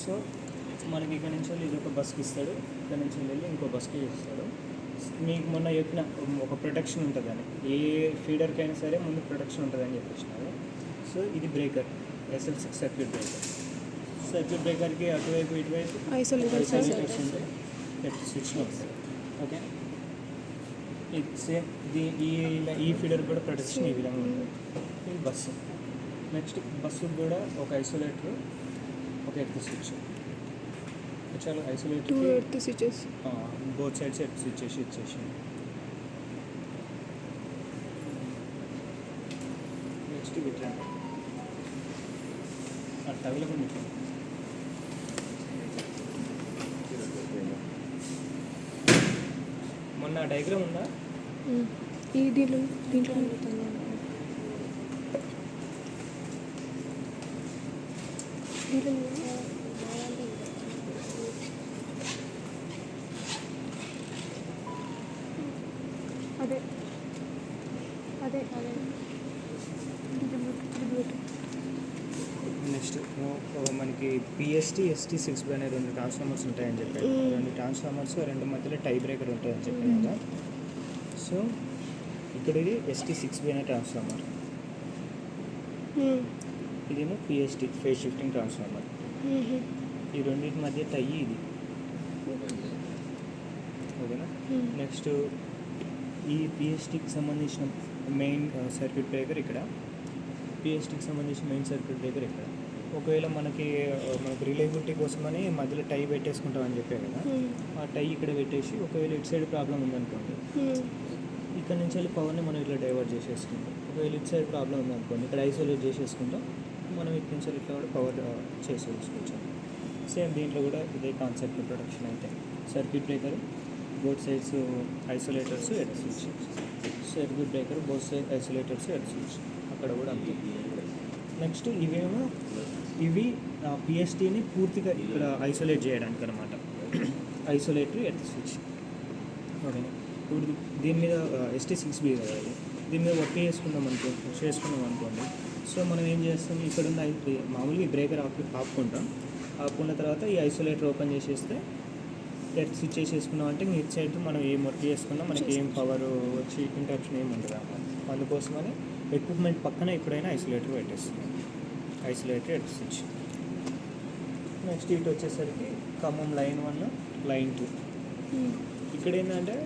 So మనకి ఇక్కడ నుంచి వెళ్ళి ఇది ఒక బస్కి ఇస్తాడు, ఇక్కడ నుంచి వెళ్ళి ఇంకో బస్కి ఇస్తాడు. మీకు మొన్న చెప్పిన ఒక ప్రొటెక్షన్ ఉంటుందని, ఏ ఫీడర్కైనా సరే ముందు ప్రొటెక్షన్ ఉంటుందని చెప్పేసినారు. సో ఇది breaker, SL6 circuit breaker. Circuit బ్రేకర్కి అటువైపు ఇటువైపు ఐసోలేటర్స్ ఉంటాయి, స్విచ్లో ఉంటాయి. ఓకే, ఇది సేమ్ ఈ ఫీడర్ కూడా ప్రొటెక్షన్ ఈ విధంగా ఉంటుంది. ఇది బస్సు. నెక్స్ట్ బస్సుకు కూడా ఒక ఐసోలేటర్, ఒక ఎర్త్ స్విచ్. చాలా isolator switches both sides earth switch ఇచ్చేసి. నెక్స్ట్ ఇట్లా తగలకుండా మొన్న డయాగ్రామ్ ఉందా? ఈ దీంట్లో అదే అదే అదే నెక్స్ట్ మనకి PST ST6 అనే 2 ట్రాన్స్ఫార్మర్స్ ఉంటాయని చెప్పారు. 2 ట్రాన్స్ఫార్మర్స్, 2 మధ్యలో టై బ్రేకర్ ఉంటుందని చెప్పాను కదా. సో ఇక్కడ ఇది ST6 అనే ట్రాన్స్ఫార్మర్, ఇదేమో PST ఫేజ్ షిఫ్టింగ్ ట్రాన్స్ఫార్మర్. ఈ రెండింటి మధ్య టై ఇది. ఓకేనా. నెక్స్ట్ ఈ PSTకి సంబంధించిన మెయిన్ సర్క్యూట్ బ్రేకర్ ఇక్కడ, PSTకి సంబంధించిన మెయిన్ సర్క్యూట్ బ్రేకర్ ఇక్కడ. ఒకవేళ మనకి రిలయబిలిటీ కోసమని మధ్యలో టై పెట్టేసుకుంటామని చెప్పాను కదా, ఆ టై ఇక్కడ పెట్టేసి ఒకవేళ ఇటు సైడ్ ప్రాబ్లం ఉందనుకోండి, ఇక్కడ నుంచి వెళ్ళి పవర్ని మనం ఇట్లా డైవర్ట్ చేసేసుకుంటాం. ఒకవేళ ఇటు సైడ్ ప్రాబ్లం ఉందనుకోండి, ఇక్కడ ఐసోలేట్ చేసేసుకుంటాం, మనం ఇటు నుంచి ఇట్లా కూడా పవర్ చేసేసుకోవచ్చు. సేమ్ దీంట్లో కూడా ఇదే కాన్సెప్ట్ ప్రొడక్షన్ అయితే. Circuit breaker, both sides isolators, earth switch. Circuit breaker, both side isolators, earth switch. అక్కడ కూడా అంతే. నెక్స్ట్ ఇవి PSTని పూర్తిగా ఇక్కడ ఐసోలేట్ చేయడానికి అనమాట, ఐసోలేటర్, ఎర్త్ స్విచ్. ఓకేనా. ఇప్పుడు దీని మీద ST6B కదా, దీని మీద వర్క్ చేసుకున్నాం అనుకోండి. సో మనం ఏం చేస్తాం, ఇక్కడ ఉన్న మామూలుగా ఈ బ్రేకర్ ఆపుకుంటాం. ఆపుకున్న తర్వాత ఈ ఐసోలేటర్ ఓపెన్ చేసేస్తే ఎర్త్ స్విచ్ చేసేసుకున్నాం అంటే ఇటు సైడ్ మనం ఏం వర్క్ చేసుకున్నా మనకి ఏం పవర్ వచ్చి ఇంటరప్షన్ ఏమి ఉండదు అన్నమాట. అందుకోసమని ఎక్విప్మెంట్ పక్కన ఎప్పుడైనా ఐసోలేటర్ పెట్టేస్తున్నాం, ఐసోలేటర్, ఎర్త్ స్విచ్. నెక్స్ట్ ఇటు వచ్చేసరికి ఖమ్మం లైన్ 1, లైన్ 2. ఇక్కడ ఏంటంటే